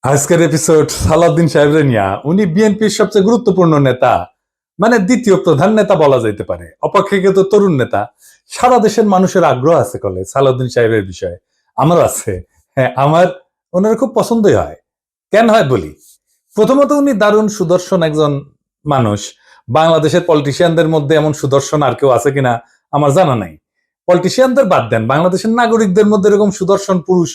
আজকের এপিসোড সালাউদ্দিন সাহেবের নিয়া। উনি বিএনপির সবচেয়ে গুরুত্বপূর্ণ নেতা, মানে দ্বিতীয় প্রধান নেতা বলা যাইতে পারে, অপেক্ষাকৃত তরুণ নেতা। সারা দেশের মানুষের আগ্রহ আছে কলে সালাউদ্দিন সাহেবের বিষয়ে, আমার আছে। হ্যাঁ, আমার ওনার খুব পছন্দই হয়। কেন হয় বলি। প্রথমত, উনি দারুণ সুদর্শন একজন মানুষ। বাংলাদেশের পলিটিশিয়ানদের মধ্যে এমন সুদর্শন আর কেউ আছে কিনা আমার জানা নাই। পলিটিশিয়ানদের বাদ দেন, বাংলাদেশের নাগরিকদের মধ্যে এরকম সুদর্শন পুরুষ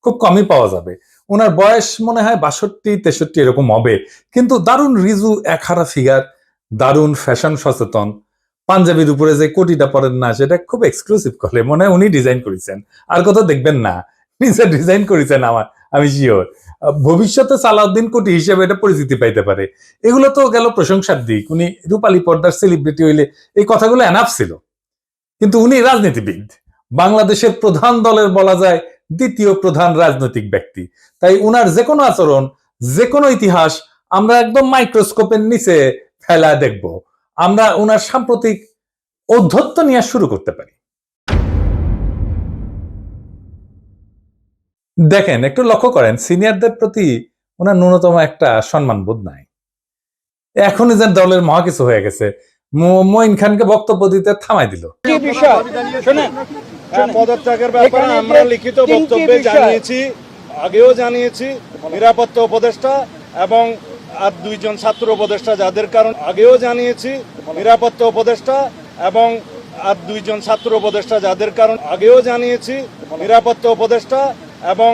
খুব কমই পাওয়া যাবে। ওনার বয়স মনে হয় 62-63 এরকম হবে, কিন্তু দারুণ রিজু একহারা ফিগার, দারুণ ফ্যাশন সচেতন। পাঞ্জাবির উপরে যে কোটিটা পরেন না, সেটা খুব এক্সক্লুসিভ করে, মনে হয় উনি ডিজাইন করেছেন, আর কোথাও দেখবেন না, নিজে ডিজাইন করেছেন। আমি শিওর ভবিষ্যতে সালাউদ্দিন কোটি হিসেবে এটা পরিচিতি পাইতে পারে। এগুলো তো গেল প্রশংসার দিক। উনি রূপালী পর্দার সেলিব্রিটি হইলে এই কথাগুলো এনাফ ছিল, কিন্তু উনি রাজনীতিবিদ, বাংলাদেশের প্রধান দলের বলা যায় দ্বিতীয় প্রধান রাজনৈতিক ব্যক্তি। তাই উনার যে কোনো আচরণ, যে কোনো ইতিহাস আমরা একদম মাইক্রোস্কোপের নিচে ফেলা দেখব। আমরা উনার সাম্প্রতিক ঔদ্ধত্য নিয়ে শুরু করতে পারি। দেখেন, একটু লক্ষ্য করেন, সিনিয়রদের প্রতি ওনার ন্যূনতম একটা সম্মান বোধ নাই। এখনই যেন দলের মহা কিছু হয়ে গেছে, মঈন খানকে বক্তব্য দিতে থামাই দিল। পদত্যাগের ব্যাপারে আমরা লিখিত বক্তব্যে জানিয়েছি, আগেও জানিয়েছি। নিরাপত্তা উপদেষ্টা এবং আর দুইজন ছাত্র উপদেষ্টা যাদের কারণ আগেও জানিয়েছি। নিরাপত্তা উপদেষ্টা এবং আর দুইজন ছাত্র উপদেষ্টা যাদের কারণ আগেও জানিয়েছি। নিরাপত্তা উপদেষ্টা এবং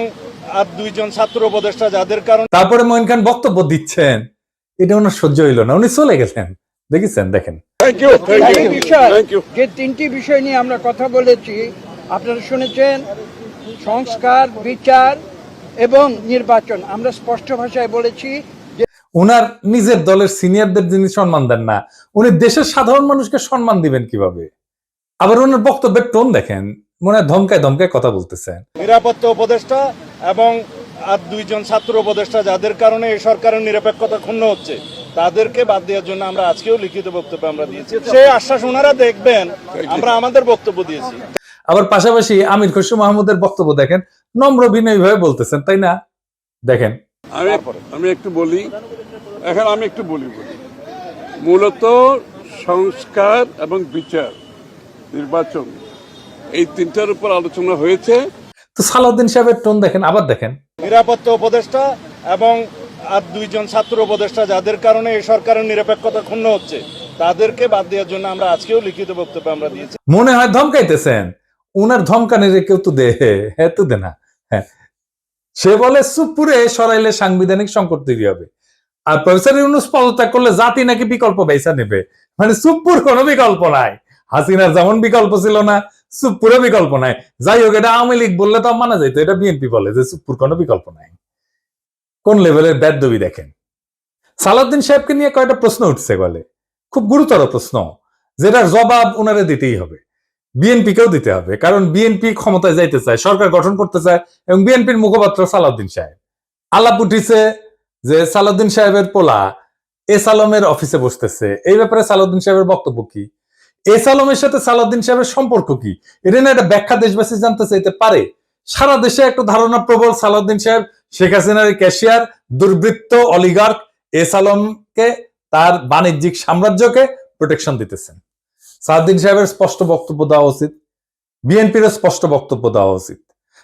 আর দুইজন ছাত্র উপদেষ্টা যাদের কারণ। তারপরে মঈন খান বক্তব্য দিচ্ছেন, এটা ওনার সহ্য হইল না, উনি চলে গেছেন। দেখেছেন, দেখেন। যে তিনটি বিষয় নিয়ে আমরা কথা বলেছি আপনারা শুনেছেন, সংস্কার, বিচার এবং নির্বাচন। আমরা স্পষ্ট ভাষায় বলেছি যে উনার নিজের দলের সিনিয়রদের যিনি সম্মান দেন না, উনি দেশের সাধারণ মানুষকে সম্মান দিবেন কিভাবে? আবার ওনার বক্তব্যের টোন দেখেন, মনে হয় ধমকায় ধমকায় কথা বলতেছেন। নিরাপত্তা উপদেষ্টা এবং আর দুইজন ছাত্র উপদেষ্টা যাদের কারণে এই সরকারের নিরপেক্ষতা ক্ষুণ্ণ হচ্ছে, তাদেরকে বাদ দেওয়ার জন্য আমরা আজকেও লিখিত বক্তব্য আমরা দিয়েছি। সেই আশ্বাস ওনারা দেখবেন, আমরা আমাদের বক্তব্য দিয়েছি। আবার পাশাপাশি আমির খসরু মাহমুদের বক্তব্য দেখেন, নম্র বিনয়ী ভাবে বলতেছেন, তাই না? দেখেন, আমি একটু বলি, মূলত সংস্কার এবং বিচার, নির্বাচন, এই তিনটার উপর আলোচনা হয়েছে। তো সালাউদ্দিন সাহেবের টোন দেখেন, আবার দেখেন। নিরাপত্তা উপদেষ্টা এবং আর দুইজন ছাত্র উপদেষ্টা যাদের কারণে এই সরকারের নিরপেক্ষতা ক্ষুণ্ণ হচ্ছে, তাদেরকে বাদ দেওয়ার জন্য আমরা আজকেও লিখিত বক্তব্য আমরা দিয়েছি। মনে হয় ধমকাইতেছেন। উনার ধমকানের কেউ তো দে, হ্যাঁ তো দে না। হ্যাঁ, সে বলে চুপপুরে সরাইলে সাংবিধানিক সংকট তৈরি হবে, আর প্রফেসর ইউনূস পদত্যাগ করলে জাতি নাকি বিকল্প বেচা নেবে। মানে চুপপুর কোনো বিকল্প নাই। হাসিনার যেমন বিকল্প ছিল না, চুপপুরে বিকল্প নাই। যাই হোক, এটা আওয়ামী লীগ বললে তো মানা যাইতো, এটা বিএনপি বলে যে চুপপুর কোনো বিকল্প নাই। কোন লেভেলের বেদবি দেখেন। সালাউদ্দিন সাহেবকে নিয়ে কয়েকটা প্রশ্ন উঠছে বলে, খুব গুরুতর প্রশ্ন, যেটার জবাব উনারে দিতেই হবে, বিএনপিকেও দিতে হবে। কারণ বিএনপি ক্ষমতায় যাইতে চায়, সরকার গঠন করতে চায়, এবং বিএনপির মুখপাত্র সালাউদ্দিন সাহেব। আলাপ উঠিছে যে সালাউদ্দিন সাহেবের পোলা এস আলমের অফিসে বসতেছে। এই ব্যাপারে সালাউদ্দিন সাহেবের বক্তব্য কি? এস আলমের সাথে সালাউদ্দিন সাহেবের সম্পর্ক কি? এটা না একটা ব্যাখ্যা দেশবাসী জানতে চাইতে পারে। সারা দেশে একটা ধারণা প্রবল, সালাউদ্দিন সাহেব শেখ হাসিনার ক্যাশিয়ার, দুর্বৃত্ত অলিগার্ক এস আলমকে, তার বাণিজ্যিক সাম্রাজ্যকে প্রোটেকশন দিতেছেন। সালাউদ্দিন সাহেবের স্পষ্ট বক্তব্য দেওয়া উচিত, বিএনপির স্পষ্ট বক্তব্য দেওয়া উচিত।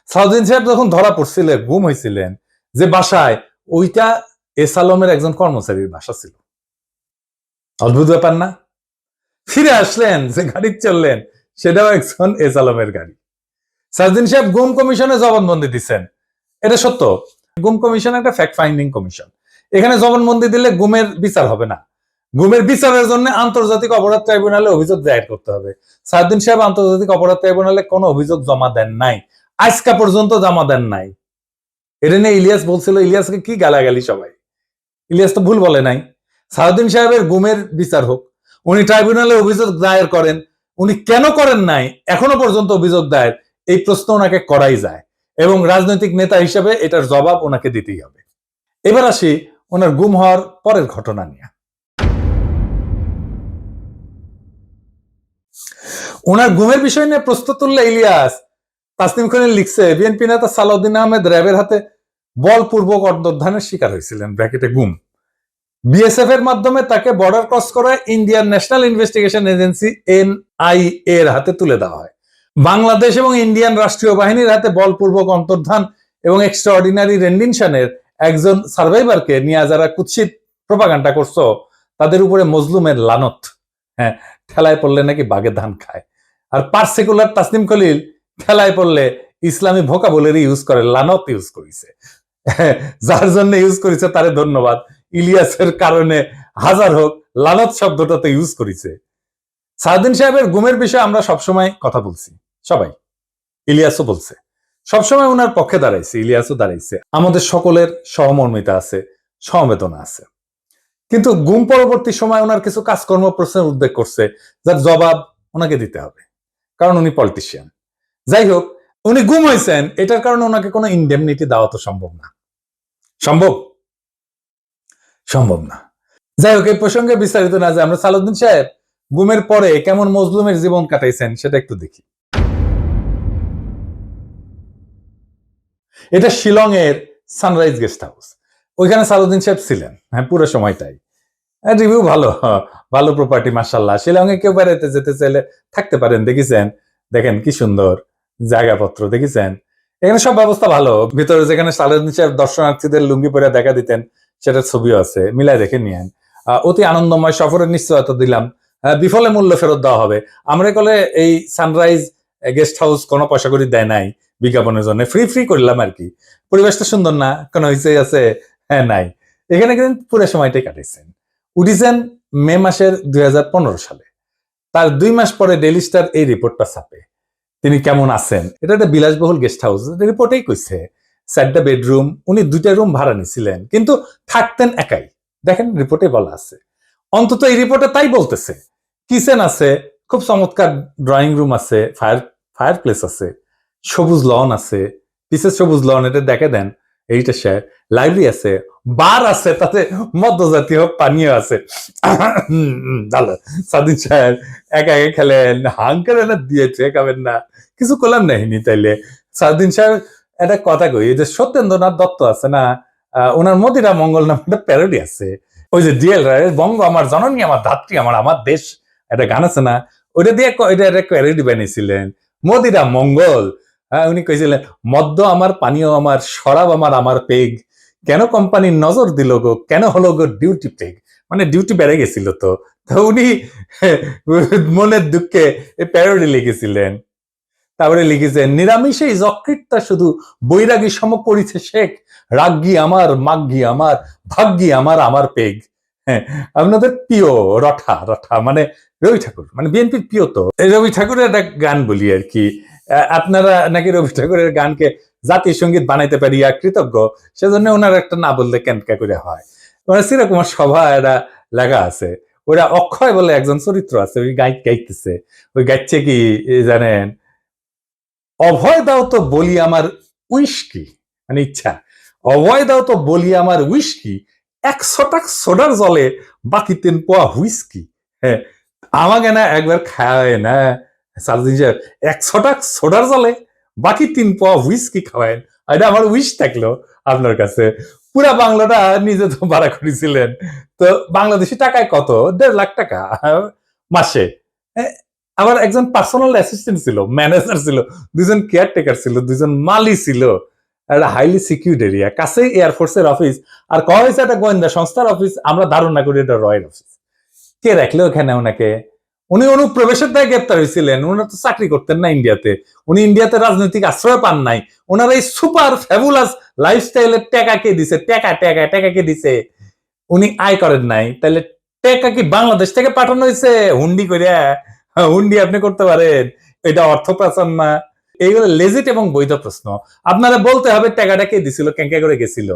সালাউদ্দিন সাহেব যখন ধরা পড়ছিলেন, গুম হয়েছিলেন যে বাসায়, ওইটা এস আলমের একজন কর্মচারীর বাসা ছিল। অদ্ভুত ব্যাপার না? ফিরে আসলেন, যে গাড়ি চললেন, সেটাও একজন এস আলমের গাড়ি। সালাউদ্দিন সাহেব গুম কমিশনে জবানবন্দি দিচ্ছেন, এটা সত্য। গুম কমিশন একটা ফ্যাক্ট ফাইন্ডিং কমিশন। এখানে জবানবন্দি দিলে গুমের বিচার হবে না। গুমের বিচারের জন্য আন্তর্জাতিক অপরাধ ট্রাইব্যুনালে অভিযোগ দায়ের করতে হবে। সালাউদ্দিন সাহেব আন্তর্জাতিক অপরাধ ট্রাইব্যুনালে কোনো অভিযোগ জমা দেন নাই, আজকা পর্যন্ত জমা দেন নাই। এটা নিয়ে ইলিয়াস বলছিল, ইলিয়াসকে কি গালাগালি সবাই। ইলিয়াস তো ভুল বলে নাই। সালাউদ্দিন সাহেবের গুমের বিচার হোক, উনি ট্রাইব্যুনালে অভিযোগ দায়ের করেন। উনি কেন করেন নাই এখনো পর্যন্ত অভিযোগ দায়ের, এই প্রশ্ন ওনাকে করাই যায়, এবং রাজনৈতিক নেতা হিসেবে এটার জবাব ওনাকে দিতেই হবে। এবার আসি ওনার গুম হওয়ার পরের ঘটনা নিয়ে। ওনার গুমের বিষয় নিয়ে প্রশ্ন তুললে ইলিয়াস, তাসনিম খানের লিখছে, বিএনপি নেতা সালাউদ্দিন আহমেদ র্যাবের হাতে বলপূর্বক অন্তর্ধানের শিকার হয়েছিলেন, ব্র্যাকেটে গুম। বিএসএফ এর মাধ্যমে তাকে বর্ডার ক্রস করায় Indian national investigation agency NIA এর হাতে তুলে দেওয়া হয়। বাংলাদেশ এবং ইন্ডিয়ান রাষ্ট্রীয় বাহিনীর হাতে বলপূর্বক অন্তর্ধান এবং এক্সট্রাঅর্ডিনারি রেন্ডিশনের একজন সার্ভাইভারকে নিয়ে যারা কুৎসিত প্রপাগান্ডা করছো, তাদের উপরে মজলুমের লানত। হ্যাঁ, ঠেলায় পড়লে নাকি বাঘে ধান খায়। আর পার্সিকুলার তাসনিম খলিল ঠেলায় পড়লে ইসলামী ভোকাবুলারি ইউজ করে, লানত ইউজ করেছে। যার জন্য ইউজ করেছে তারে ধন্যবাদ। ইলিয়াসের কারণে হাজার হোক, লানত শব্দটা তো ইউজ করেছে। সাউদ্দিন সাহেবের গুমের বিষয়ে আমরা সবসময় কথা বলছি, সবাই, ইলিয়াসও বলছে, সবসময় ওনার পক্ষে দাঁড়াইছে, ইলিয়াসও দাঁড়াইছে। আমাদের সকলের সহমর্মিতা আছে, সমবেদনা আছে। কিন্তু গুম পরবর্তী সময় ওনার কিছু কাজকর্ম প্রশ্নের উদ্বেগ করছে, যার জবাব ওনাকে দিতে হবে, কারণ উনি পলিটিশিয়ান। যাই হোক, উনি গুম হয়েছেন, এটার কারণে ওনাকে কোনো ইনডেমনিটি দেওয়া তো সম্ভব না। সম্ভব না। যাই হোক, এই প্রসঙ্গে বিস্তারিত না যে আমরা সালাউদ্দিন সাহেব গুমের পরে কেমন মজলুমের জীবন কাটাইছেন সেটা একটু দেখি। এটা শিলং এর সানরাইজ গেস্ট হাউস। ওইখানে সালাউদ্দিন সাহেব ছিলেন, হ্যাঁ, পুরো সময়টাই। রিভিউ ভালো, ভালো প্রপার্টি, মাশাআল্লাহ। শিলং এ কেউ বেড়াইতে যেতে চাইলে থাকতে পারেন। দেখেছেন, দেখেন কি সুন্দর জায়গাপত্র, দেখেছেন। এখানে সব ব্যবস্থা ভালো। ভিতরে যেখানে সালাউদ্দিন সাহেব দর্শনার্থীদের লুঙ্গি পরে দেখা দিতেন, সেটার ছবিও আছে, মিলাই দেখে নিয়েন। অতি আনন্দময় সফরের নিশ্চয়তা দিলাম, বিফলে মূল্য ফেরত দেওয়া হবে। আমরা কলে এই সানরাইজ গেস্ট হাউস কোনো পয়সা করে দেয় নাই বিজ্ঞাপনের জন্য, ফ্রি করলাম আর কি। পরিবেশটা সুন্দর না, কোনো হইচই আছে? হ্যাঁ, নাই। এখানে কিন্তু পুরো সময়টাই কাটাইছেন। উঠিছেন মে মাসের 2015 সালে। তার 2 মাস পরে ডেইলি স্টার এই রিপোর্টটা ছাপে, তিনি কেমন আছেন। এটা একটা বিলাসবহুল গেস্ট হাউস, রিপোর্টেই কইছে। 4টা বেডরুম, উনি 2টা রুম ভাড়া নিছিলেন, কিন্তু থাকতেন একাই। দেখেন রিপোর্টে বলা আছে, অন্তত এই রিপোর্টে তাই বলতেছে। কিচেন আছে, খুব চমৎকার ড্রয়িং রুম আছে, ফায়ার প্লেস আছে, সবুজ লন আছে, পিসের সবুজ লন, এটা দেখে দেন। এইটা স্যার লাইব্রেরি আছে, বার আছে, তাতে মধ্যজাতীয় পানীয় আছে। ভালো। সাদিন সাহেব একা একা খেলেন, হাঙ্কার না দিয়েছে, খাবেন না, কিছু করলাম নাহিনি। তাইলে সাদিন সাহেব একটা কথা কই, যে সত্যেন্দ্রনাথ দত্ত আছে না, ওনার মদিরা মঙ্গল নামে একটা প্যারোডি আছে। ওই যে ডিএল রায়ের বঙ্গ আমার জননী, আমার ধাত্রী, আমার দেশ, একটা গান আছে না, ওইটা দিয়ে এটা একটা প্যারোডি বানিয়েছিলেন, মদিরা মঙ্গল। উনি কইছিলেন, মদ্য আমার, পানীয় আমার, শরাব আমার পেগ, কেন কোম্পানির নজর দিল গো, কেন হলো গো ডিউটি পেগ। মানে ডিউটি বেড়ে গেছিল তো উনি মনের দুঃখে এই প্যারোডি লিখেছিলেন। তারপরে লিখেছেন, নিরামিষে যকৃতটা শুধু বৈরাগী সম করিছে শেখ, রাগ্গি আমার, মাগ্গি আমার, ভাগ্যি আমার পেগ। হ্যাঁ, আপনাদের প্রিয় রঠা মানে রবি ঠাকুর, মানে বিএনপির প্রিয় তো রবি ঠাকুরের একটা গান বলি আর কি। আপনারা নাকি রবি ঠাকুরের গানকে জাতীয় সঙ্গীত বানাইতে পারিয়া কৃতজ্ঞ, সেজন্য ওনার একটা না বললে কেনকা করে হয়। মানে চিরকুমার সভা এটা লেখা আছে, ওরা অক্ষয় বলে একজন চরিত্র আছে, ওই গাইতেছে। ওই গাইছে কি জানেন, অভয় দাও তো বলি আমার উইস্কি, মানে ইচ্ছা, অভয় দাও তো বলি আমার উইস্কি, 100 টাকা সোডার জলে বাকি 3 পোয়া হুইস্কি। হ্যাঁ, আমাকে না একবার খাওয়ায় না সালাউদ্দিন সাহেব, 100 টাকা সোডার জলে বাকি 3 পোয়া হুইস্কি খাওয়ায়। এটা আমার উইশ থাকলো আপনার কাছে। পুরা বাংলাটা নিজে তো ভাড়া করেছিলেন, তো বাংলাদেশি টাকায় কত? 1.5 লাখ টাকা মাসে। আবার একজন পার্সোনাল অ্যাসিস্ট্যান্ট ছিল, ম্যানেজার ছিল, 2জন কেয়ারটেকার ছিল, 2জন মালি ছিল। একটা হাইলি সিকিউর্ড এরিয়া, কাছেই এয়ারফোর্সের অফিস। আর কয়া হয়েছে একটা গোয়েন্দা সংস্থার অফিস, আমরা ধারণা করি এটা রয়ের অফিস। কে রাখলো ওখানে ওনাকে? উনি অনুপ্রবেশের দায় গ্রেপ্তার হয়েছিলেন। উনি তো চাকরি করতেন না ইন্ডিয়াতে, উনি ইন্ডিয়াতে রাজনৈতিক আশ্রয় পান নাই। ওনার এই সুপার ফ্যাবুলাস লাইফস্টাইলের টাকা কে দিছে? টাকা কে দিছে? উনি আয় করেন নাই, তাহলে টাকা কি বাংলাদেশ থেকে পাঠানো হয়েছে হুন্ডি করিয়া? হুন্ডি আপনি করতে পারেন, এটা অর্থ পাচার না? এইগুলো লেজিট এবং বৈধ প্রশ্ন। আপনারা বলতে হবে টাকাটা কে দিছিল, কেঙ্কা করে গেছিল।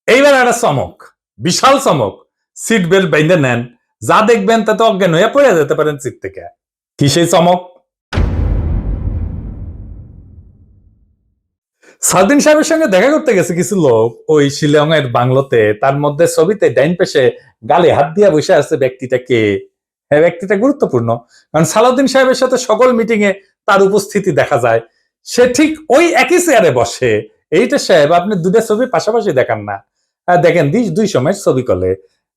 এইবার একটা চমক, বিশাল চমক। সিট বেল্ট বাইন্ধে নেন, যা দেখবেন তাতে অজ্ঞান হয়ে পড়ে যেতে পারেন সিট থেকে। কি সেই চমক? সাউদ্দিন সাহেবের সঙ্গে দেখা করতে গেছে কিছু লোক ওই শিলং এর বাংলোতে। তার মধ্যে ছবিতে ডাইন পেশে গালে হাত দিয়া বসে আছে ব্যক্তিটা কে? হ্যাঁ, ব্যক্তিটা গুরুত্বপূর্ণ, কারণ সালাউদ্দিন সাহেবের সাথে সকল মিটিং এ তার উপস্থিতি দেখা যায়। সে ঠিক ওই একই চেয়ারে বসে, এইটা সাহেব আপনি দুটা ছবি পাশাপাশি দেখান না, দেখেন দুই সময়ের ছবি কলে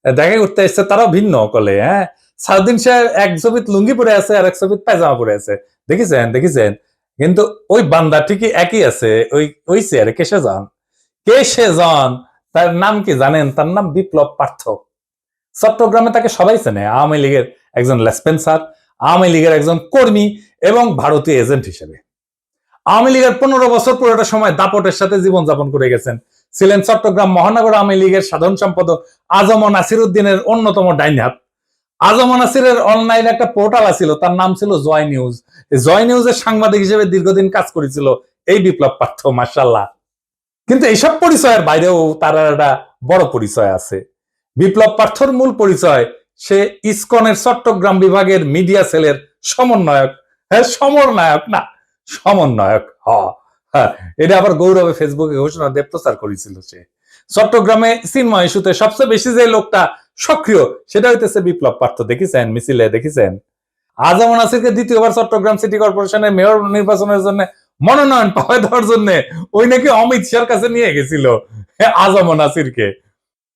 দেখা করতে এসছে, তারাও ভিন্ন কলে। হ্যাঁ, সাউদ্দিন সাহেব এক ছবিত লুঙ্গি পরে আছে আর এক ছবিত পায়জামা পরে আছে, দেখেছেন। কিন্তু ওই বান্দা ঠিকই একই আছে, ওই চেয়ারে কে সে জন, তার নাম কি জানেন? তার নাম বিপ্লব পার্থ। চট্টগ্রামে তাকে সবাই চেনে, আওয়ামী লীগের একজন লেসপেন্সার, আওয়ামী লীগের একজন কর্মী এবং ভারতীয় এজেন্ট হিসেবে। আওয়ামী লীগের 15 বছর পুরোটা সময় দাপটের সাথে জীবনযাপন করে গেছেন। ছিলেন চট্টগ্রাম মহানগর আওয়ামী লীগের সাধারণ সম্পাদক আজম নাসির উদ্দিনের অন্যতম ডাইন হাত। আজম নাসিরের অনলাইন একটা পোর্টাল ছিল, তার নাম ছিল জয় নিউজ। জয় নিউজের সাংবাদিক হিসেবে দীর্ঘদিন কাজ করেছিল এই বিপ্লব পার্থ, মাশাআল্লাহ। কিন্তু এইসব পরিচয়ের বাইরেও তার একটা বড় পরিচয় আছে। বিপ্লব পার্থর মূল পরিচয়, সে ইসকনের চট্টগ্রাম বিভাগের মিডিয়া সেলের সমন্বয়ক। হ্যাঁ, সমন্বয়ক না, সমন্বয়ক। হ্যাঁ, এটা আবার গৌরবে ফেসবুকে ঘোষণা দিয়ে প্রচার করেছিল সে। চট্টগ্রামে চিন্ময় ইস্যুতে সবচেয়ে বেশি যে লোকটা সক্রিয়, সেটা হইতেছে বিপ্লব পার্থ। দেখেছেন মিছিলে, দেখেছেন। আজম নাসিরকে দ্বিতীয়বার চট্টগ্রাম সিটি কর্পোরেশনের মেয়র নির্বাচনের জন্য মনোনয়ন পাওয়া দেওয়ার জন্য ওই নাকি অমিত শাহর কাছে নিয়ে গেছিল আজম নাসিরকে।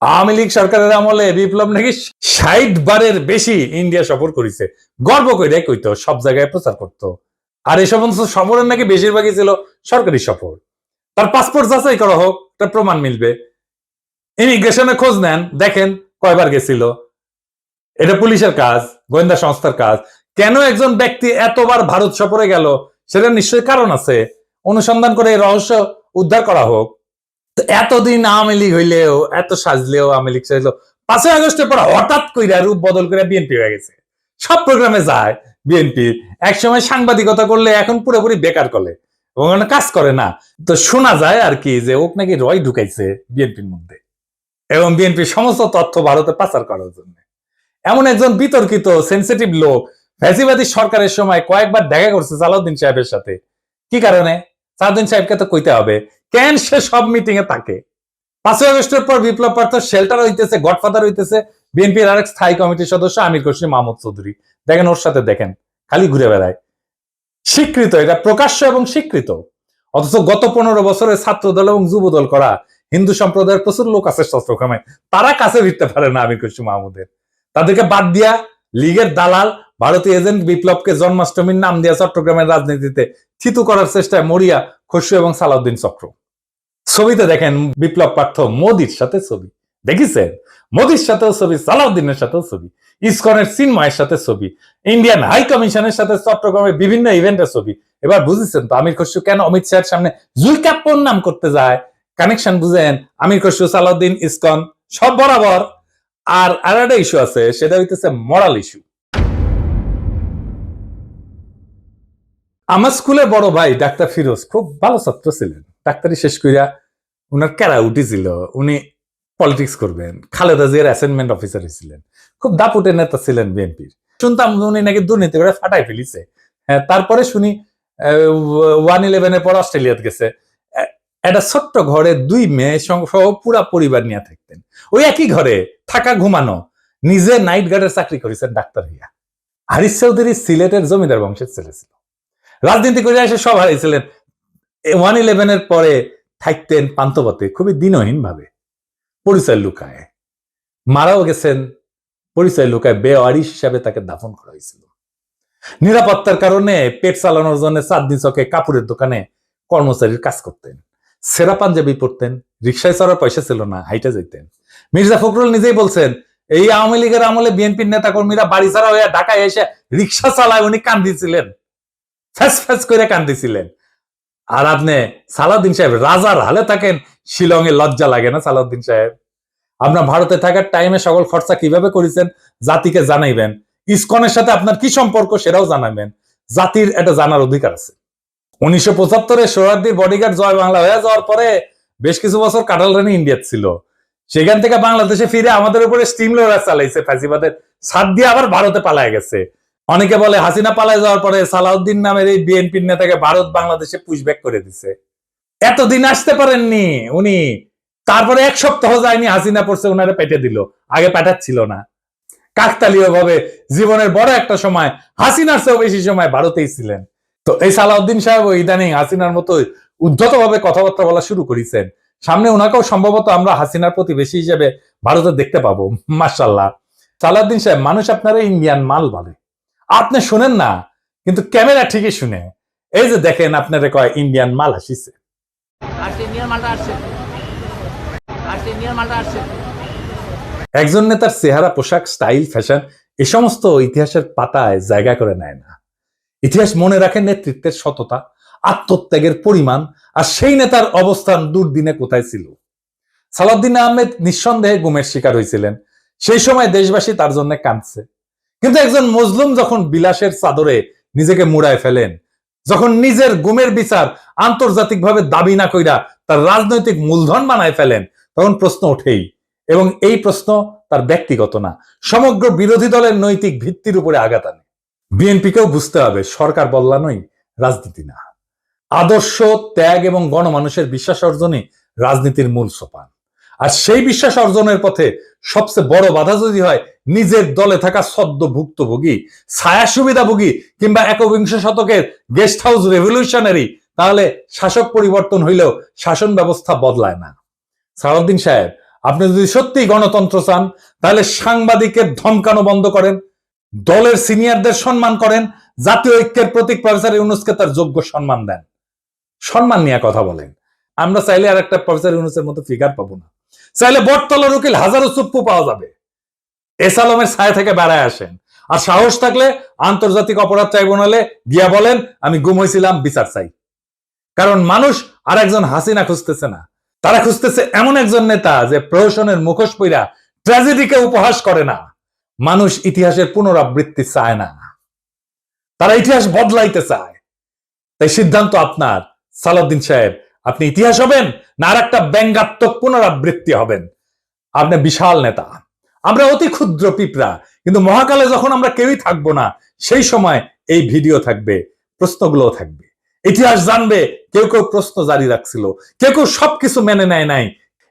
আওয়ামী লীগ সরকারের আমলে বিপ্লব নাকি 60 বারের বেশি ইন্ডিয়া সফর করেছে, গর্ব করে কইতো, সব জায়গায় প্রচার করতো। আর এই সমস্ত সফরের নাকি বেশিরভাগই ছিল সরকারি সফর। তার পাসপোর্ট যাচাই করা হোক, তার প্রমাণ মিলবে। ইমিগ্রেশনে খোঁজ নেন, দেখেন কয়বার গেছিল। এটা পুলিশের কাজ, গোয়েন্দা সংস্থার কাজ। কেন একজন ব্যক্তি এতবার ভারত সফরে গেল, সেটা নিশ্চয়ই কারণ আছে। অনুসন্ধান করে এই রহস্য উদ্ধার করা হোক। এতদিন আওয়ামী লীগ হইলেও, এত সাজলেও আওয়ামী লীগ সাজলেও, 5ই আগস্টের পর হঠাৎ কইরা রূপ বদল করে বিএনপি হয়ে গেছে। সব প্রোগ্রামে যায় বিএনপি। একসময় সাংবাদিকতা করলে এখন পুরোপুরি বেকার করে এবং কাজ করে না। তো শোনা যায় আর কি যে ওক নাকি রয় ঢুকাইছে বিএনপির মধ্যে এবং বিএনপির সমস্ত তথ্য ভারতে পাচার করার জন্য। এমন একজন বিতর্কিত সেন্সিটিভ লোক ফ্যাসিবাদী সরকারের সময় কয়েকবার দেখা করছে সালাউদ্দিন সাহেবের সাথে। কি কারণে? সালাউদ্দিন সাহেবকে তো কইতে হবে কেন সে সব মিটিং এ থাকে। 5ই আগস্টের পর বিপ্লব পার্থ শেল্টার হইতেছে, গডফাদার হইতেছে বিএনপির আরেক স্থায়ী কমিটির সদস্য আমির খসরু মাহমুদ চৌধুরী। দেখেন ওর সাথে, দেখেন খালি ঘুরে বেড়ায়। স্বীকৃত, এটা প্রকাশ্য এবং স্বীকৃত। অথচ গত 15 বছরে ছাত্র দল এবং যুব দল করা হিন্দু সম্প্রদায়ের প্রচুর লোক আছে চট্টগ্রামে, তারা কাছে ভিড়তে পারে না আমির খসরু মাহমুদের। তাদেরকে বাদ দিয়া লীগের দালাল ভারতীয় এজেন্ট বিপ্লবকে জন্মাষ্টমীর নাম দিয়া চট্টগ্রামের রাজনীতিতে থিতু করার চেষ্টায় মরিয়া খসরু এবং সালাউদ্দিন চক্র। ছবিতে দেখেন বিপ্লব পার্থ মোদির সাথে ছবি, দেখেছেন? মোদির সাথেও ছবি, সালাউদ্দিনের সাথেও ছবি, ইসকনের চিন্ময়ের সাথে ছবি, ইন্ডিয়ান হাই কমিশনের সাথে চট্টগ্রামের বিভিন্ন ইভেন্টের ছবি। এবার বুঝেছেন তো আমির খসরু কেন অমিত শাহের সামনে জুলকাপ্পর নাম করতে যায়? কানেকশন বুঝেন? আমির খসরু, সালাউদ্দিন, ইসকন সব বরাবর। আর আরেকটা ইস্যু আছে, সেটা হইতেছে মরাল ইস্যু। আমার স্কুলের বড় ভাই ডাক্তার ফিরোজ খুব ভালো ছাত্র ছিলেন। ডাক্তারি শেষ কইরা উনার ক্যারা উঠেছিল, উনি পলিটিক্স করবেন। খালেদা জিয়ার অ্যাসাইনমেন্ট অফিসার ছিলেন, খুব দাপুটের নেতা ছিলেন বিএনপির। শুনতাম উনি নাকি দুর্নীতি করে ফাটাই ফেলিছে। তারপরে শুনি 1/11 পর অস্ট্রেলিয়াতে গেছে। একটা ছোট্ট ঘরে 2 মেয়ে সহ পুরা পরিবার নিয়ে থাকতেন। ওই একই ঘরে থাকা, ঘুমানো। নিজে নাইট গার্ডের চাকরি করেছেন ডাক্তার হইয়া। হারিস চৌধুরী সিলেটের জমিদার বংশের ছেলে ছিল। রাজনীতি করে এসে সব হারিয়েছিলেন। 1/11 পরে থাকতেন পান্তপথে, খুবই দিনহীন ভাবে, পরিচয় লুকায়। মারাও গেছেন পরিচয় লুকায়, বেওয়ারিশ হিসাবে তাকে দাফন করা হয়েছিল। নিরাপত্তার কারণে পেট চালানোর জন্য চাঁদনি চকে কাপড়ের দোকানে কর্মচারীর কাজ করতেন। সেরা পাঞ্জাবি পরতেন, রিক্সায় চড়ার পয়সা ছিল না, হাইটে যেতেন। মির্জা ফখরুল নিজেই বলছেন, এই আওয়ামী লীগের আমলে বিএনপির নেতা কর্মীরা বাড়ি ছাড়া হয়ে ঢাকায় এসে রিক্সা চালায়, উনি কান্দিছিলেন, ফ্যাস ফ্যাস করে কান্দিছিলেন। আর আপনি সালাউদ্দিন সাহেব রাজার হালে থাকেন, শিলংয়ে লজ্জা লাগে না সালাউদ্দিন সাহেব? আপনার ভারতে থাকার টাইমে সকল খরচা কিভাবে করেছেন জাতিকে জানাইবেন। ইসকনের সাথে আপনার কি সম্পর্ক সেটাও জানাবেন। জাতির এটা জানার অধিকার আছে। 1975-এ সোহরাওয়ার্দীর বডিগার্ড জয় বাংলা হয়ে যাওয়ার পরে বেশ কিছু বছর কাটাল রানী ইন্ডিয়া ছিল। সেখান থেকে বাংলাদেশে ফিরে আমাদের উপরে স্টিম লোডার চালাইছে ফ্যাসিবাদের সাথ দিয়ে, আবার ভারতে পালায় গেছে। অনেকে বলে হাসিনা পালায় যাওয়ার পরে সালাউদ্দিন নামের এই বিএনপির নেতাকে ভারত বাংলাদেশে পুশব্যাক করে দিছে। এতদিন আসতে পারেননি উনি, তারপরে 1 সপ্তাহ যায়নি হাসিনা পড়ছে, উনারে পেটে দিল। আগে পাঠাচ্ছিল না। কাকতালীয় ভাবে জীবনের বড় একটা সময় হাসিনার চেয়েও বেশি সময় ভারতেই ছিলেন। তো এই সালাউদ্দিন সাহেব ইদানিং হাসিনার মতো উদ্ধতভাবে কথাবার্তা বলা শুরু করেছেন। সামনে ওনাকেও সম্ভবত আমরা হাসিনার প্রতিবেশী হিসেবে ভারতে দেখতে পাবো। মাশাআল্লাহ। সালাউদ্দিন সাহেব, মানুষ আপনারা ইন্ডিয়ান মাল বলে, আপনি শুনেন না, কিন্তু ক্যামেরা ঠিকই শুনে। এই যে দেখেন, আপনারা কয় ইন্ডিয়ান মাল আসিছে। একজন নেতার চেহারা, পোশাক, স্টাইল, ফ্যাশন এ সমস্ত ইতিহাসের পাতায় জায়গা করে নেয় না। ইতিহাস মনে রাখে নেতৃত্বের সততা, আত্মত্যাগের পরিমাণ, আর সেই নেতার অবস্থান দুর্দিনে কোথায় ছিল। সালাউদ্দিন আহমেদ নিঃসন্দেহে গুমের শিকার হয়েছিলেন। সেই সময় দেশবাসী তার জন্য কাঁদছে। কিন্তু একজন মজলুম যখন বিলাসের চাদরে নিজেকে মুড়ায় ফেলেন, যখন নিজের গুমের বিচার আন্তর্জাতিকভাবে দাবি না কইরা তার রাজনৈতিক মূলধন বানায় ফেলেন, তখন প্রশ্ন ওঠেই। এবং এই প্রশ্ন তার ব্যক্তিগত না, সমগ্র বিরোধী দলের নৈতিক ভিত্তির উপরে আঘাত আনে। বিএনপিকেও বুঝতে হবে, সরকার বদলানোই রাজনীতি না। আদর্শ, ত্যাগ এবং গণমানুষের বিশ্বাস অর্জনই রাজনীতির মূল সোপান। আর সেই বিশ্বাস অর্জনের পথে সবচেয়ে বড় বাধা যদি হয় নিজের দলে থাকা সদ্য ভুক্তভোগী, ছায়া সুবিধাভোগী কিংবা একবিংশ শতকের গেস্ট হাউস রেভলিউশনারি, তাহলে শাসক পরিবর্তন হইলেও শাসন ব্যবস্থা বদলায় না। সালাউদ্দিন সাহেব, আপনি যদি সত্যি গণতন্ত্র চান, তাহলে সাংবাদিকের ধমকানো বন্ধ করেন, দলের সিনিয়রদের সম্মান করেন, জাতীয় ঐক্যের প্রতীক প্রফেসর ইউনূসকে তার যোগ্য সম্মান দেন, সম্মান নিয়ে কথা বলেন। আমরা চাইলে আর একটা প্রফেসর ইউনূসের মতো ফিগার পাবো না। চাইলে বটতলার উকিল হাজারো চুপ্পু পাওয়া যাবে। এস আলমের ছায়া থেকে বেড়ায় আসেন। আর সাহস থাকলে আন্তর্জাতিক অপরাধ ট্রাইব্যুনালে গিয়া বলেন, আমি গুম হয়েছিলাম, বিচার চাই। কারণ মানুষ আর একজন হাসিনা খুঁজতেছে না, তারা খুঁজতেছে এমন একজন নেতা যে প্রহসনের মুখোশ পইরা ট্র্যাজেডিকে উপহাস করে না। মানুষ ইতিহাসের পুনরাবৃত্তি চায় না, তারা ইতিহাস বদলাইতে চায়। তাই সিদ্ধান্ত আপনার সালাউদ্দিন সাহেব, আপনি ইতিহাস হবেন না আর একটা ব্যঙ্গাত্মক পুনরাবৃত্তি হবেন। আপনি বিশাল নেতা, আমরা অতি ক্ষুদ্র পিঁপড়া, কিন্তু মহাকালে যখন আমরা কেউই থাকবো না, সেই সময় এই ভিডিও থাকবে, প্রশ্নগুলো থাকবে, ইতিহাস জানবে। কেউ কেউ প্রশ্ন জারি রাখছিল, কেউ কেউ সবকিছু মেনে নেয় নাই।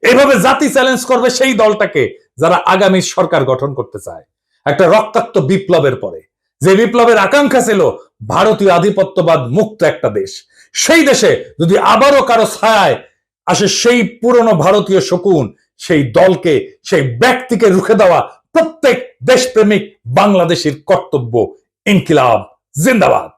এভাবে জাতি চ্যালেঞ্জ করবে সেই দলটাকে যারা আগামী সরকার গঠন করতে চায় একটা রক্তাক্ত বিপ্লবের পরে, যে বিপ্লবের আকাঙ্ক্ষা ছিল ভারতীয় আধিপত্যবাদ মুক্ত একটা দেশ। সেই দেশে যদি আবারও কারো ছায়ায় আসে সেই পুরনো ভারতীয় শকুন, সেই দলকে, সেই ব্যক্তিকে রুখে দেওয়া প্রত্যেক দেশপ্রেমিক বাংলাদেশের কর্তব্য। ইনকিলাব জিন্দাবাদ।